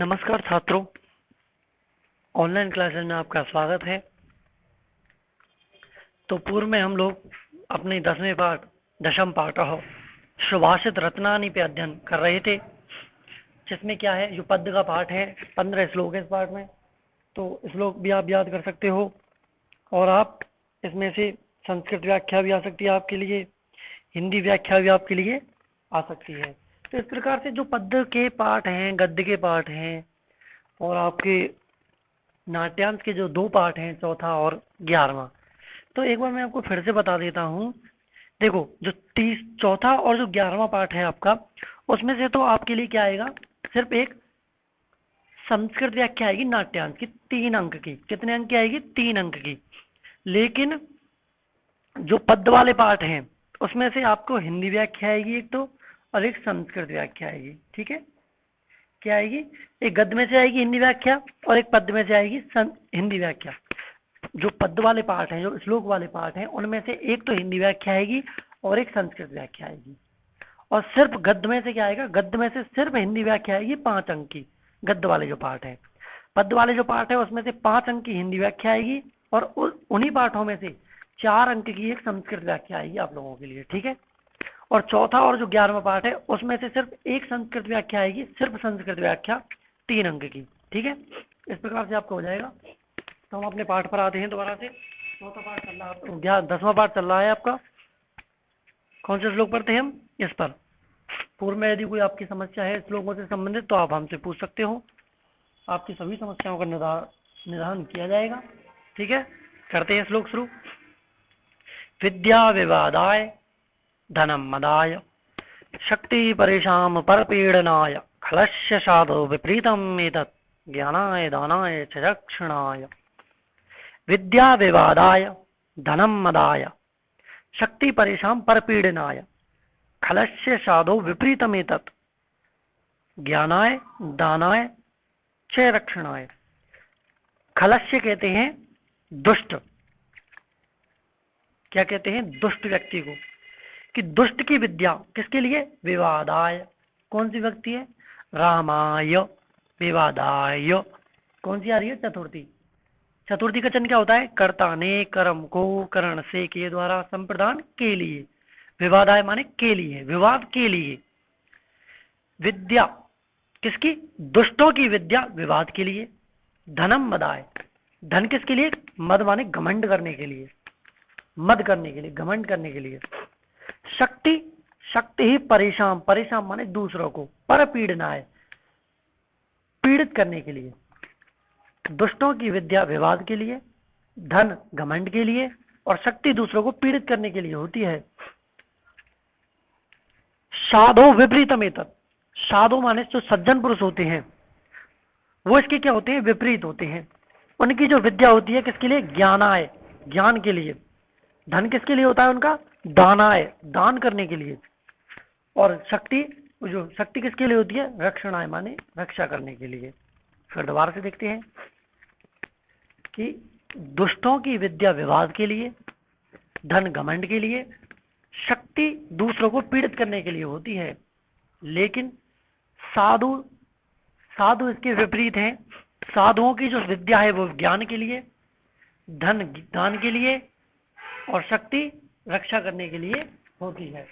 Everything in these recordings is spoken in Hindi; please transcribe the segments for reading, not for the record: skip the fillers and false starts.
नमस्कार छात्रों, ऑनलाइन क्लासेस में आपका स्वागत है। तो पूर्व में हम लोग अपने 10वें पाठ दशम पाठः सुभाषित रत्नानि पे अध्ययन कर रहे थे, जिसमें क्या है, जो पद्य का पाठ है 15 श्लोक है इस पाठ में। तो श्लोक भी आप याद कर सकते हो और आप इसमें से संस्कृत व्याख्या भी आ सकती है आपके लिए, हिंदी व्याख्या भी आपके लिए आ सकती है। तो इस प्रकार से जो पद्य के पाठ हैं, गद्य के पाठ हैं और आपके नाट्यांश के जो 2 पाठ हैं, चौथा और 11वां, तो एक बार मैं आपको फिर से बता देता हूँ। देखो, जो चौथा और जो 11वां पाठ है आपका, उसमें से तो आपके लिए क्या आएगा, सिर्फ एक संस्कृत व्याख्या आएगी नाट्यांश की 3 अंक की। कितने अंक की आएगी? 3 अंक की। लेकिन जो पद्य वाले पाठ हैं उसमें से आपको हिंदी व्याख्या आएगी एक तो, और एक संस्कृत व्याख्या आएगी। ठीक है, क्या आएगी? एक गद्य में से आएगी हिंदी व्याख्या और एक पद्य में से आएगी हिंदी व्याख्या। जो पद्य वाले पाठ हैं, जो श्लोक वाले पाठ हैं, उनमें से एक तो हिंदी व्याख्या आएगी और एक संस्कृत व्याख्या आएगी। और सिर्फ गद्य में से क्या आएगा? गद्य में से सिर्फ हिंदी व्याख्या आएगी 5 अंक की। गद्य वाले जो पाठ है, पद्य वाले जो पाठ है उसमें से 5 अंक की हिंदी व्याख्या आएगी और उन्हीं पाठों में से 4 अंक की एक संस्कृत व्याख्या आएगी आप लोगों के लिए। ठीक है, और चौथा और जो 11वां पाठ है उसमें से सिर्फ एक संस्कृत व्याख्या आएगी, सिर्फ संस्कृत व्याख्या 3 अंक की। ठीक है, इस प्रकार से आपको हो जाएगा। तो हम अपने पाठ पर आते हैं दोबारा से। चौथा पाठ चल रहा है, 10वां पाठ चल रहा है आपका। कौन से श्लोक पढ़ते हैं हम? इस पर। पूर्व में यदि कोई आपकी समस्या है श्लोकों से संबंधित तो आप हमसे पूछ सकते हो, आपकी सभी समस्याओं का निदान किया जाएगा। ठीक है, करते हैं श्लोक शुरू। विद्या विवादाय धनम मदाय शक्ति परेशान परपीडनाय खलस्य साधो विपरीतम एतत् ज्ञानाय दानाय च रक्षणाय। विद्या विवादाय धनम मदाय शक्ति परेशान परपीडनाय खलस्य साधो विपरीतम एतत् ज्ञानाय दानाय च रक्षणाय। खलस्य कहते हैं दुष्ट। क्या कहते हैं? दुष्ट व्यक्ति को। कि दुष्ट की विद्या किसके लिए? विवादाय। कौन सी व्यक्ति है? रामाय विवादाय। कौन सी आ रही है? चतुर्थी। चतुर्थी का चिन्ह क्या होता है? कर्ता ने कर्म को करण से के द्वारा संप्रदान के लिए। विवादाय माने के लिए, विवाद के लिए। विद्या किसकी? दुष्टों की विद्या विवाद के लिए। धनम मदाय, धन किसके लिए? मद माने घमंड करने के लिए, मद करने के लिए, घमंड करने के लिए। शक्ति, शक्ति ही परेशान, परेशान माने दूसरों को, पर पीड़नाय पीड़ित करने के लिए। दुष्टों की विद्या विवाद के लिए, धन घमंड के लिए और शक्ति दूसरों को पीड़ित करने के लिए होती है। साधो विपरीतम एतत्, साधु माने जो सज्जन पुरुष होते हैं वो इसके क्या होते हैं? विपरीत होते हैं। उनकी जो विद्या होती है किसके लिए? ज्ञानाय, ज्ञान के लिए। धन किसके लिए होता है उनका? दानाय, दान करने के लिए। और शक्ति, जो शक्ति किसके लिए होती है? रक्षणाय माने रक्षा करने के लिए। फिर दोबारा से देखते हैं कि दुष्टों की विद्या विवाद के लिए, धन घमंड के लिए, शक्ति दूसरों को पीड़ित करने के लिए होती है। लेकिन साधु, साधु इसके विपरीत हैं। साधुओं की जो विद्या है वो ज्ञान के लिए, धन दान के लिए और शक्ति रक्षा करने के लिए होती है।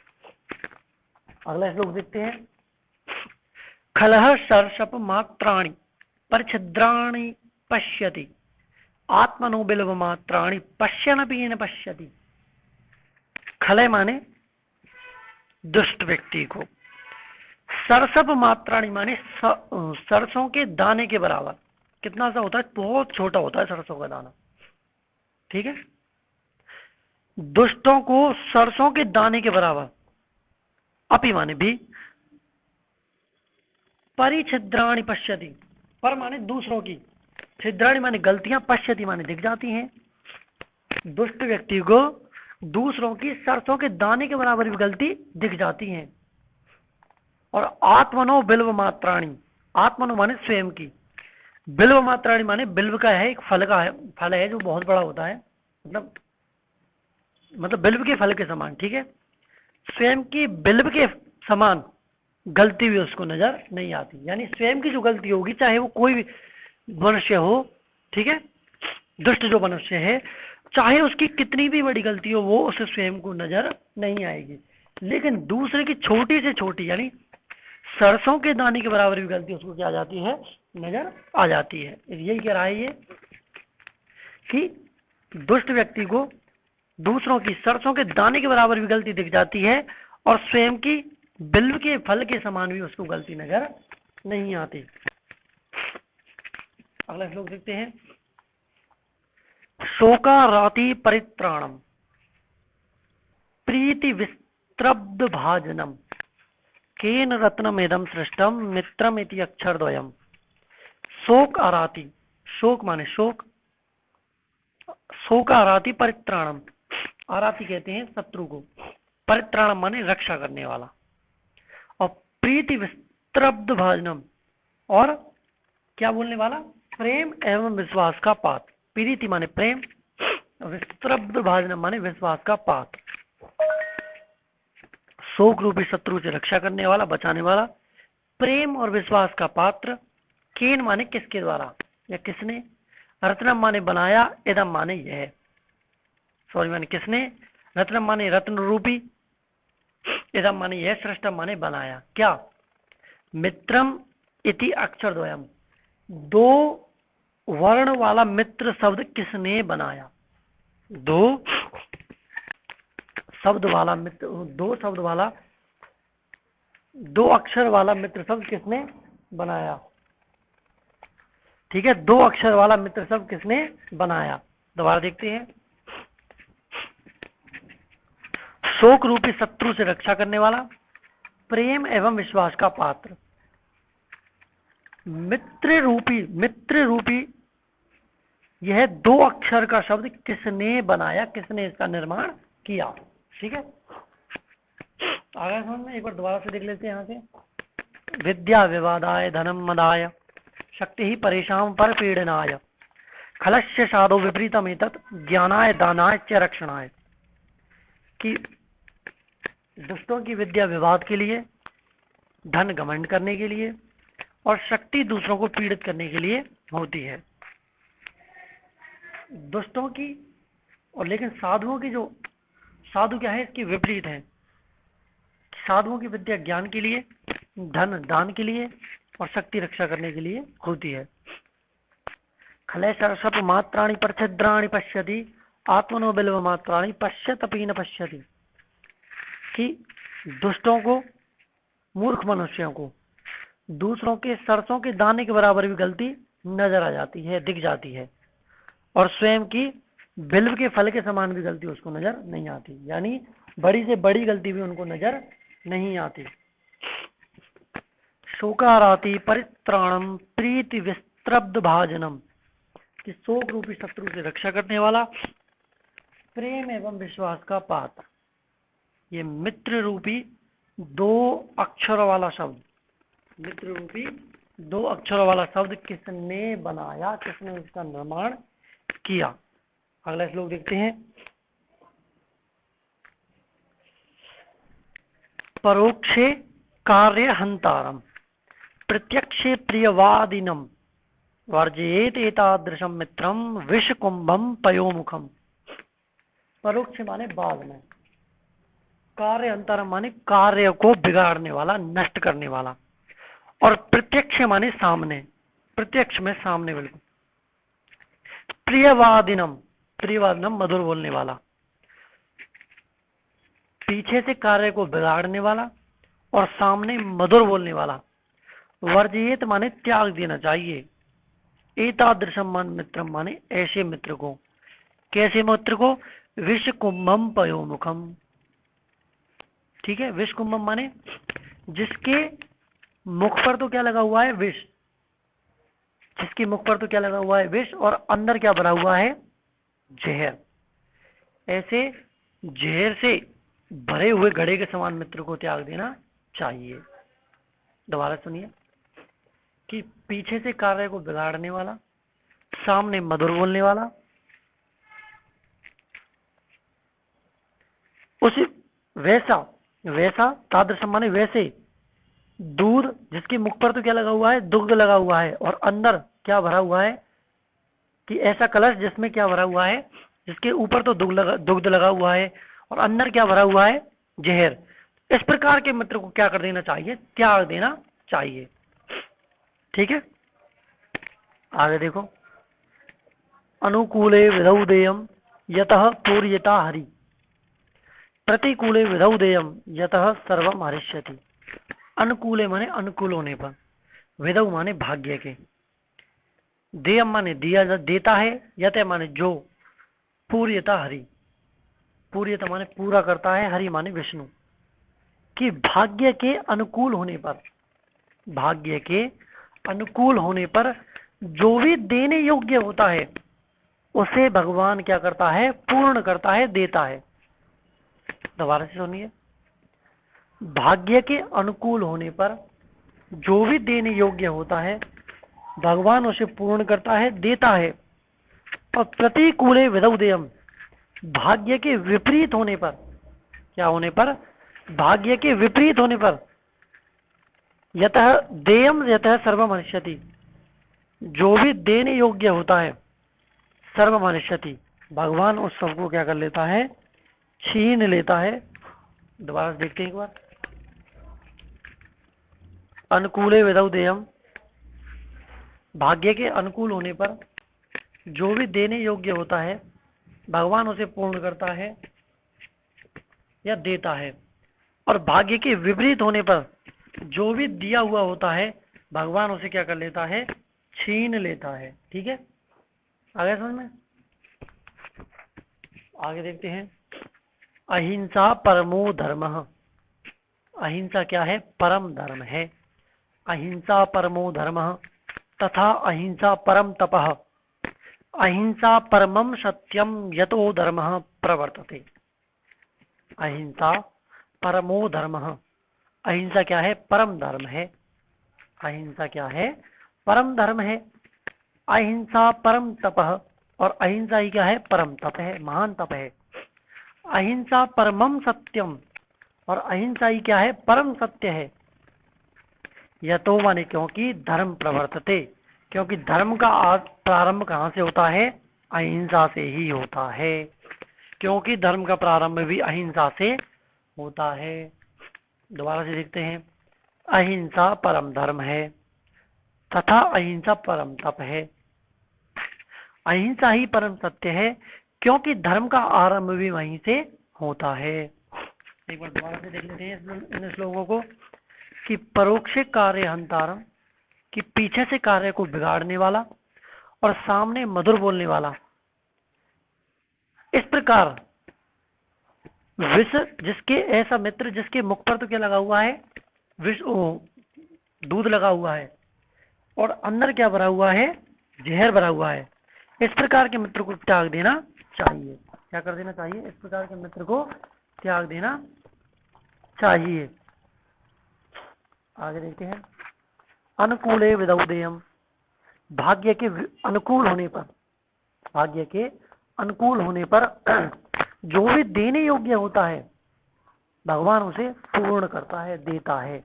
अगला श्लोक देखते हैं। खलह सर्षप मात्राणि परछिद्राणि पश्यति आत्मनो बिल्व मात्राणि पश्यनपि न पश्यति। खलय माने दुष्ट व्यक्ति को, सरसप मात्राणि माने सरसों के दाने के बराबर। कितना सा होता है? बहुत छोटा होता है सरसों का दाना। ठीक है, दुष्टों को सरसों के दाने के बराबर। अपि माने भी, परिछिद्राणि पश्यति, पर माने दूसरों की, छिद्राणि माने गलतियां, पश्यति माने दिख जाती हैं। दुष्ट व्यक्ति को दूसरों की सरसों के दाने के बराबर भी गलती दिख जाती हैं। और आत्मनो बिल्व मात्राणि, आत्मनो माने स्वयं की, बिल्व मात्राणि माने बिल्व का है, एक फल का है, फल है जो बहुत बड़ा होता है, मतलब बिल्व के फल के समान। ठीक है, स्वयं की बिल्व के समान गलती भी उसको नजर नहीं आती। यानी स्वयं की जो गलती होगी, चाहे वो कोई भी मनुष्य हो, ठीक है, दुष्ट जो मनुष्य है, चाहे उसकी कितनी भी बड़ी गलती हो, वो उसे स्वयं को नजर नहीं आएगी। लेकिन दूसरे की छोटी से छोटी, यानी सरसों के दाने के बराबर भी गलती उसको क्या आ जाती है, नजर आ जाती है। यही कह रहा है ये कि दुष्ट व्यक्ति को दूसरों की सरसों के दाने के बराबर भी गलती दिख जाती है, और स्वयं की बिल्व के फल के समान भी उसको गलती नजर नहीं आती। अगला श्लोक देखते हैं। शोकाराति परित्राणम प्रीति विस्त्रब्ध भाजनम केन रत्नमेदम सृष्टम मित्रम इति अक्षरद्वयम। शोक आराति, शोक माने शोक, शोक आराति परित्राणम, आराति कहते हैं शत्रु को, परित्राणम माने रक्षा करने वाला, और प्रीति विस्त्रब्ध भाजनम, और क्या बोलने वाला, प्रेम एवं विश्वास का पात्र। प्रीति माने प्रेम, विस्त्रब्ध भाजनम माने विश्वास का पात्र। शोक रूपी शत्रु से रक्षा करने वाला, बचाने वाला, प्रेम और विश्वास का पात्र। केन माने किसके द्वारा या किसने, रत्नम माने बनाया, इदम माने यह, सॉरी माने किसने, रत्नम माने रत्न रूपी, इदम माने यह, सृष्टम माने बनाया। क्या, मित्रम इति अक्षरद्वयम, दो वर्ण वाला मित्र शब्द किसने बनाया, दो शब्द वाला मित्र, दो शब्द वाला, दो अक्षर वाला मित्र शब्द किसने बनाया, ठीक है, दो अक्षर वाला मित्र शब्द किसने बनाया। दोबारा देखते हैं। शोक रूपी शत्रु से रक्षा करने वाला, प्रेम एवं विश्वास का पात्र, मित्र रूपी यह दो अक्षर का शब्द किसने बनाया, किसने इसका निर्माण किया। ठीक है, आगे समझ में, एक बार दोबारा से देख लेते हैं यहाँ से। विद्या विवादाय धनम मदाय शक्ति ही परेशान पर पीड़नाय खलस्य साधो विपरीतम एतत् ज्ञानाय दानाय च रक्षणाय। कि दुष्टों की विद्या विवाद के लिए, धन घमंड करने के लिए, और शक्ति दूसरों को पीड़ित करने के लिए होती है। दुष्टों की, और लेकिन साधुओं की, जो साधु क्या है, इसकी विपरीत है। साधुओं की विद्या ज्ञान के लिए, धन दान के लिए, और शक्ति रक्षा करने के लिए होती है। खलय सरसप मात्राणि परछिद्राणि पश्यति आत्मनो बिल्व मात्राणि पश्यतपि न पश्यति। कि दुष्टों को, मूर्ख मनुष्यों को दूसरों के सरसों के दाने के बराबर भी गलती नजर आ जाती है, दिख जाती है, और स्वयं की बिल्व के फल के समान भी गलती उसको नजर नहीं आती। यानी बड़ी से बड़ी गलती भी उनको नजर नहीं आती। शोकाराति परित्राणम प्रीति विस्त्रब्ध भाजनम, कि शोक रूपी शत्रु से रक्षा करने वाला, प्रेम एवं विश्वास का पात्र। ये मित्र रूपी दो अक्षरों वाला शब्द, मित्र रूपी दो अक्षरों वाला शब्द किसने बनाया, किसने इसका निर्माण किया। अगला श्लोक देखते हैं। परोक्षे कार्य हंतारम प्रत्यक्षे प्रियवादिनम वर्जयेत एतादृशम मित्रम विषकुंभम पयोमुखम। परोक्ष माने बाद में, कार्य अंतरम माने कार्य को बिगाड़ने वाला, नष्ट करने वाला, और प्रत्यक्ष माने सामने, प्रत्यक्ष में सामने बिल्कुल। प्रियवादिनम, प्रियवादिनम मधुर बोलने वाला, पीछे से कार्य को बिगाड़ने वाला, और सामने मधुर बोलने वाला। वर्जित माने त्याग देना चाहिए। एतादृशम मन मित्रम माने ऐसे मित्र को। कैसे मित्र को? विष कुंभम पयोमुखम। ठीक है, विष कुंभम माने जिसके मुख पर तो क्या लगा हुआ है, विष। जिसके मुख पर तो क्या लगा हुआ है, विष, और अंदर क्या भरा हुआ है, जहर। ऐसे जहर से भरे हुए घड़े के समान मित्र को त्याग देना चाहिए। दोबारा सुनिए कि पीछे से कार्य को बिगाड़ने वाला, सामने मधुर बोलने वाला, उसी वैसा तादृश माने वैसे, दूध जिसके मुख पर तो क्या लगा हुआ है, दुग्ध लगा हुआ है, और अंदर क्या भरा हुआ है कि ऐसा कलश जिसमें क्या भरा हुआ है, जिसके ऊपर तो दुग्ध लगा हुआ है और अंदर क्या भरा हुआ है, जहर। इस प्रकार के मित्र को क्या कर देना चाहिए, त्याग देना चाहिए। ठीक है, आगे देखो, अनुकूले विधौ देयम यतः पूर्यता हरि, प्रतिकूले विधौ देयम यतः सर्वम हरिष्यति। अनुकूले माने अनुकूल होने पर, विधौ माने भाग्य के, देयम माने दिया देता है, यत माने जो, पूर्यता हरि, पूर्यता माने पूरा करता है, हरि माने विष्णु, कि भाग्य के अनुकूल होने पर, भाग्य के अनुकूल होने पर जो भी देने योग्य होता है उसे भगवान क्या करता है, पूर्ण करता है, देता है। दोबारा से सुनिए, भाग्य के अनुकूल होने पर जो भी देने योग्य होता है भगवान उसे पूर्ण करता है, देता है। और प्रतिकूले विधौ देयम, भाग्य के विपरीत होने पर, क्या होने पर, भाग्य के विपरीत होने पर, यतः देयम यतः सर्वम हरिष्यति, जो भी देने योग्य होता है, सर्वम हरिष्यति, भगवान उस सबको क्या कर लेता है, छीन लेता है। दोबारा देखते हैं एक बार, अनुकूले विधौ देयम, भाग्य के अनुकूल होने पर जो भी देने योग्य होता है भगवान उसे पूर्ण करता है या देता है। और भाग्य के विपरीत होने पर जो भी दिया हुआ होता है भगवान उसे क्या कर लेता है, छीन लेता है। ठीक है, आगे समझ में, आगे देखते हैं, अहिंसा परमो धर्मः, अहिंसा क्या है, परम धर्म है। अहिंसा परमो धर्मः तथा अहिंसा परम तपः, अहिंसा परमं सत्यम यतो धर्मः प्रवर्तते। अहिंसा परमो धर्मः, अहिंसा क्या है, परम धर्म है। अहिंसा क्या है, परम धर्म है। अहिंसा परम तपः, और अहिंसा ही क्या है, परम तप है, महान तप है। अहिंसा परमम सत्यम, और अहिंसा ही क्या है, परम सत्य है। यतो माने क्योंकि धर्म प्रवर्तते, क्योंकि धर्म का प्रारंभ कहाँ से होता है, अहिंसा से ही होता है, क्योंकि धर्म का प्रारंभ भी अहिंसा से होता है। दोबारा से देखते हैं, अहिंसा परम धर्म है तथा अहिंसा परम तप है। अहिंसा ही परम सत्य है क्योंकि धर्म का आरंभ भी वहीं से होता है। एक बार दोबारा से देख लेते हैं इन श्लोकों को, कि परोक्ष कार्य हंतारम, कि पीछे से कार्य को बिगाड़ने वाला और सामने मधुर बोलने वाला। इस प्रकार विष, जिसके ऐसा मित्र जिसके मुख पर तो क्या लगा हुआ है, विष, दूध लगा हुआ है और अंदर क्या भरा हुआ है, जहर भरा हुआ है। इस प्रकार के मित्र को त्याग देना चाहिए। क्या कर देना चाहिए, इस प्रकार के मित्र को त्याग देना चाहिए। आगे देखते हैं, अनुकूले विधौ देयम, भाग्य के अनुकूल होने पर, भाग्य के अनुकूल होने पर जो भी देने योग्य होता है भगवान उसे पूर्ण करता है, देता है।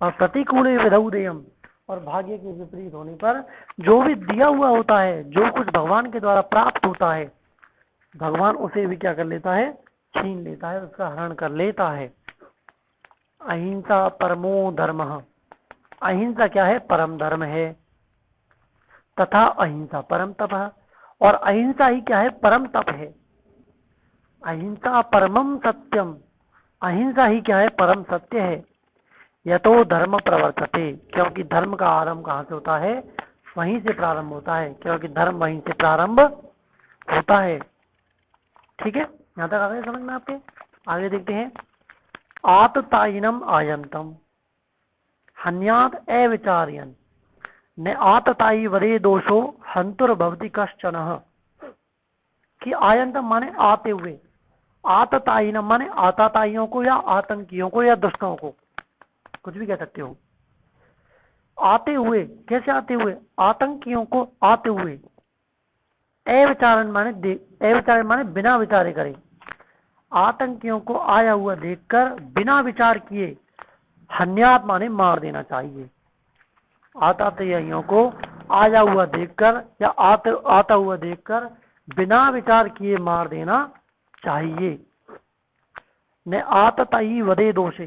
और प्रतिकूले विधौ देयम, और भाग्य के विपरीत होने पर जो भी दिया हुआ होता है, जो कुछ भगवान के द्वारा प्राप्त होता है भगवान उसे भी क्या कर लेता है, छीन लेता है, उसका हरण कर लेता है। अहिंसा परमो धर्मः, अहिंसा क्या है, परम धर्म है। तथा अहिंसा परम तप है, और अहिंसा ही क्या है, परम तप है। अहिंसा परमम सत्यम, अहिंसा ही क्या है, परम सत्य है। यतो धर्म प्रवर्तते, क्योंकि धर्म का आरंभ कहाँ से होता है, वहीं से प्रारंभ होता है, क्योंकि धर्म वहीं से प्रारंभ होता है। ठीक है, यहाँ तक आ गए समझ में आपके। आगे देखते हैं, आततायिनम आयंतम हन्यात अविचार्यन न आततायी वरे दोषो हंतुर भवति कश्चन। कि आयंतम माने आते हुए, आततायिनम माने आताताइयों को या आतंकियों को या दुष्टों को, कुछ भी कह सकते हो। आते हुए, कैसे आते हुए, आतंकियों को आते हुए। अविचारण माने अविचारण माने बिना विचारे करे, आतंकियों को आया हुआ देखकर बिना विचार किए हन्यात माने मार देना चाहिए। आताताइयों को आया हुआ देखकर या आता हुआ देखकर बिना विचार किए मार देना चाहिए। न आतताई वधे दोषे,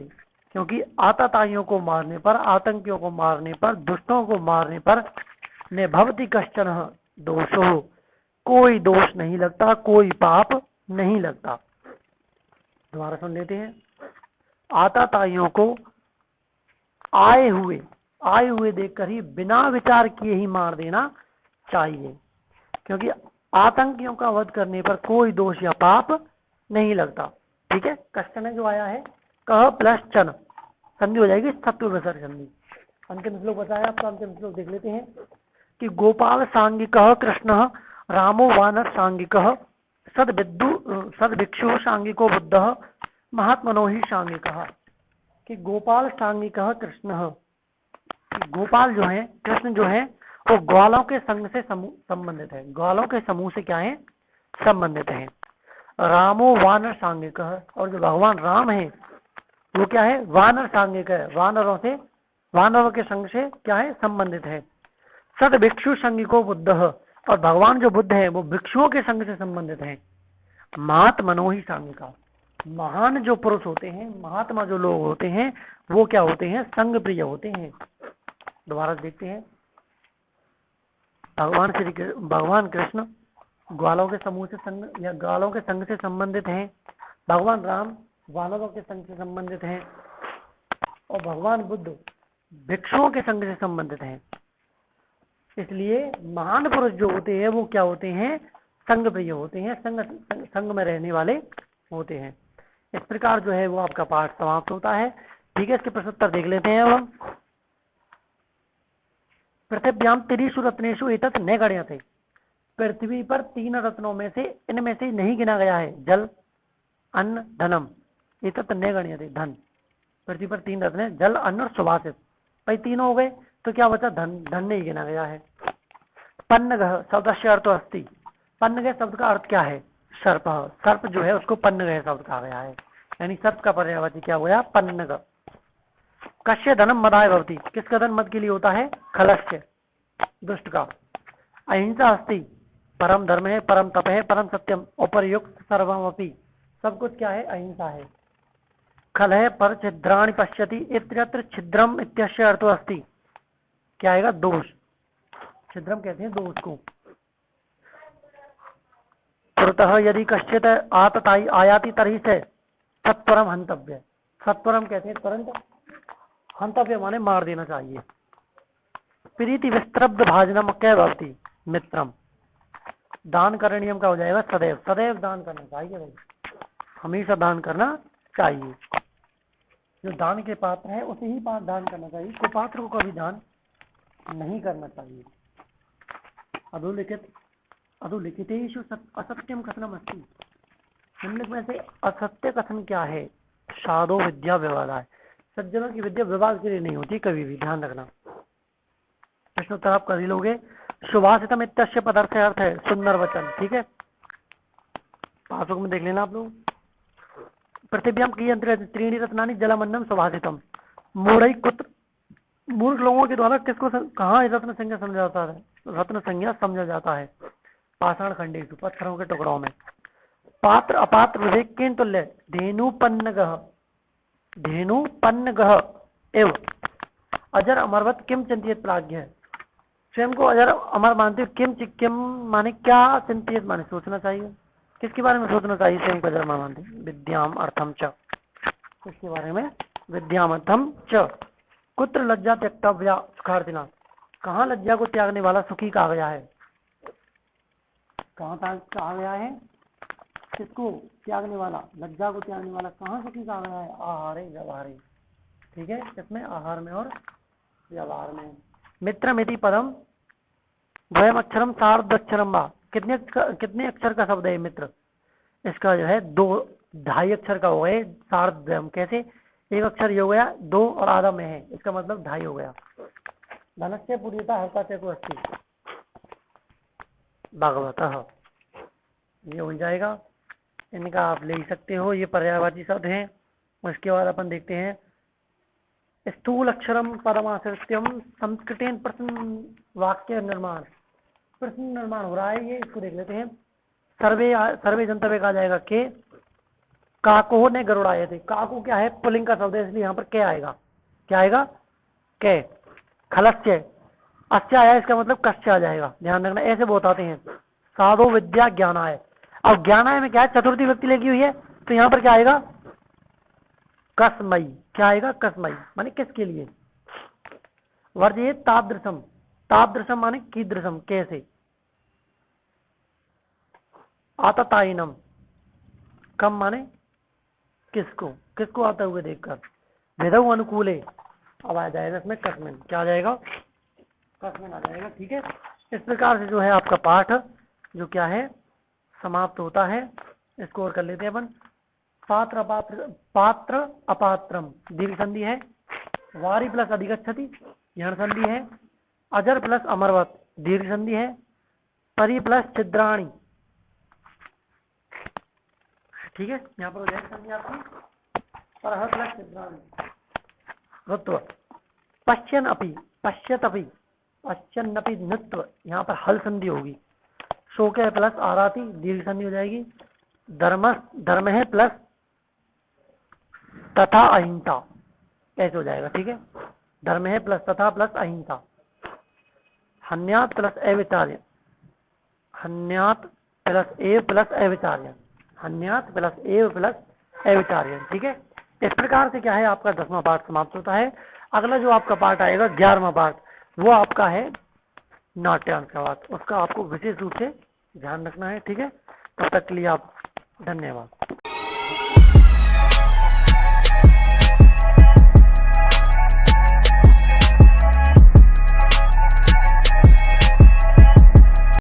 क्योंकि आतताइयों को मारने पर, आतंकियों को मारने पर, दुष्टों को मारने पर न भवति कश्चन दोषो, कोई दोष नहीं लगता, कोई पाप नहीं लगता। दोबारा सुन लेते हैं। आतताइयों को आए हुए देखकर ही बिना विचार किए ही मार देना चाहिए, क्योंकि आतंकियों का वध करने पर कोई दोष या पाप नहीं लगता। ठीक है, कश्चन जो आया है कह प्लस चन, संधि हो जाएगी सत्व विसर्ग संधि। अंतिम श्लोक बताया आपको, अंतिम श्लोक देख लेते हैं कि गोपाल सांगिक कृष्ण रामो वानर सांगिक सदभिक्षु सांगिको बुद्ध महात्मनो ही सांगिक। कि गोपाल सांगिक कृष्ण, गोपाल जो है, कृष्ण जो है, वो ग्वालों के संग से संबंधित है, ग्वालों के समूह से क्या है, संबंधित है। रामो वानर सांगिक, और जो भगवान राम है वो क्या है, वानर सांगिक है, वानरों से, वानरों के संग से क्या है, संबंधित है। सद भिक्षु संगिको बुद्ध, और भगवान जो बुद्ध है वो भिक्षुओं के संग से संबंधित है। महात्मनो ही सांगिका, महान जो पुरुष होते हैं, महात्मा जो लोग होते हैं वो क्या होते हैं, संग प्रिय होते हैं। दोबारा देखते हैं, भगवान कृष्ण ग्वालों के समूह से संग या ग्वालों के संग से संबंधित हैं, भगवान राम वानरों के संग से संबंधित हैं, और भगवान बुद्ध भिक्षुओं के संग से संबंधित हैं। इसलिए महान पुरुष जो होते हैं वो क्या होते हैं, संग प्रिय होते हैं, संग में रहने वाले होते हैं। इस प्रकार जो है वो आपका पाठ समाप्त होता है। ठीक है, इसके प्रश्नोत्तर देख लेते हैं अब हम। पृथ्व्याम त्रिषु रत्नेषु एतत् न गण्यते, पृथ्वी पर 3 रत्नों में से, इनमें से नहीं गिना गया है, जल अन्न धनम, एतत् न गण्यते, धन। पृथ्वी पर 3 रत्न है, जल अन्न और सुभाषित, भाई 3 हो गए, तो क्या बचा, धन, धन नहीं गिना गया है। पन्नगः शब्दस्य अर्थ अस्ति, पन्नगः शब्द का अर्थ क्या है, सर्प, सर्प जो है उसको पन्नगः शब्द कहा गया है, यानी सर्प का पर्यायवाची क्या हुआ, पन्नग। कस्य धनम मदाय भवति, किसका धन मद के लिए होता है, खलस्य, दुष्ट का। अहिंसा अस्ति, परम धर्म है, परम तप है, परम सत्यम, उपर्युक्त सर्वमपि, सब कुछ क्या है, अहिंसा है। खल है, पर छिद्राणि पश्यति, इत्यत्र छिद्रम इत्यस्य अर्थो अस्ति, क्या आएगा, दोष, छिद्रम कहते हैं दोष को। पुरतः यदि कश्चित आतताई आयाति तर्हि से सत्वरम हंतव्य, सत्वरम कहते हैं तुरंत, हंतव्य माने मार देना चाहिए। प्रीति विस्त्रब्ध भाजनम कै भवति मित्रम, दान करणीयम का हो जाएगा सदैव, सदैव दान करना चाहिए भाई, हमेशा दान करना चाहिए। जो दान के पात्र है उसे ही दान करना चाहिए, कुपात्र को कभी दान नहीं करना चाहिए। अधोलिखितेषु असत्यम कथनम अस्ति, निम्नलिखित में से असत्य कथन क्या है, साधो विद्या विवादाय, सज्जनों की विद्या विवाद के लिए नहीं होती कभी भी, ध्यान रखना। प्रश्नोत्तर आप कर ही लोगे। सुभाषितम इत्यस्य पदार्थ अर्थ है सुंदर वचन, ठीक है, पाठों में देख लेना आप लोग। पृथ्व्याम की अंतर्गत 3 रत्नानि जलमन्नम सुभाषितम, मूढ़ई कुत्र, मूर्ख लोगों के द्वारा किसको कहाँ रत्न संज्ञा समझा जाता है, रत्न संज्ञा समझा जाता है, पाषाण खंडेषु, पत्थरों के टुकड़ों में। पात्र अपात्र विवेक के तुल्य, धेनुपन्नगः एव अजर अमरवत किम चिंतित प्राज्ञ, स्वयं को अजर अमर मानते हो, किम माने क्या, चिंतित माने सोचना चाहिए, किसके बारे में सोचना चाहिए, स्वयं को अजर अमर मानते, विद्याम अर्थम च, किसके बारे में, विद्याम अर्थम च। कुत्र लज्जा त्यक्तव्या सुखार्थिना, कहाँ लज्जा को त्यागने वाला सुखी कहा गया है, कहाँ कहा गया है, किसको त्यागने वाला, लज्जा को त्यागने वाला कहाँ सुखी कहा गया है, आहारे व्यवहारे, ठीक है, इसमें आहार में और व्यवहार में। मित्रमिति पदम द्वयम अक्षरम सार्धक्षरम वा, कितने अक्षर का शब्द है मित्र, इसका जो है 2.5 अक्षर का हो गए, सार्धद्वयम कैसे, एक अक्षर ये हो गया, 2 और आधा में है, इसका मतलब 2.5 हो गया। धनस्य पूर्यता हल्का से को अस्ति भगवतः, ये हो जाएगा, इनका आप ले सकते हो, ये पर्यायवाची शब्द हैं। उसके बाद अपन देखते हैं स्थूल अक्षरम पदमाश्रित्यम संस्कृतेन प्रश्न वाक्य निर्माण, प्रश्न निर्माण हो रहा है ये, इसको देख लेते हैं। सर्वे सर्वे जनतव्य कहा जाएगा के। काको ने गरुड़ाए थे, काको क्या है, पुल्लिंग का शब्द है, इसलिए यहाँ पर के आएगा। क्या आएगा? के। खलस्य अच्छा आया, इसका मतलब कस्य आ जाएगा, ध्यान रखना, ऐसे बहुत आते हैं। साधो विद्या ज्ञानाय, अब ज्ञानाय में क्या है, चतुर्थी व्यक्ति लगी हुई है, तो यहाँ पर क्या आएगा? कसमई। क्या आएगा? कसमई, माने किसके लिए। वर्जये तादृशम, तादृशम माने कीदृशम, कैसे। आततायिनम, कम माने किसको, किसको आता हुए देखकर। विधौ अनुकूले, अब आ जाएगा इसमें कसमिन। क्या आ जाएगा? कसमिन आ जाएगा। ठीक है, इस प्रकार से जो है आपका पाठ जो क्या है समाप्त होता है। इसको और कर लेते हैं अपन। पात्र अपात्र, पात्र अपात्रम दीर्घ संधि है। वारी प्लस अधिगच्छति यण संधि है। अजर प्लस अमरवत दीर्घ संधि है। परि प्लस छिद्राणी, ठीक है, यहाँ पर हो जाएगी संधि आपकी परह प्लस छिद्राणी। ऋत्व पश्यन अपि, पश्यत अपि, पश्यन अपि नृत्व, यहाँ पर हल संधि होगी। शोके प्लस आराती दीर्घ संधि हो जाएगी। धर्म, धर्म है प्लस तथा अहिंसा, ऐसे हो जाएगा। ठीक है, धर्म है प्लस तथा प्लस अहिंसा। हन्यात प्लस अविचार्य, हन्यात प्लस एव प्लस अविचार्य, हन्यात प्लस एव प्लस अविचार्य। ठीक है, इस प्रकार से क्या है आपका 10वां पाठ समाप्त होता है। अगला जो आपका पाठ आएगा 11वां पाठ, वो आपका है नाट्यांश का पाठ, उसका आपको विशेष रूप से ध्यान रखना है। ठीक है, तब तक के लिए आप धन्यवाद।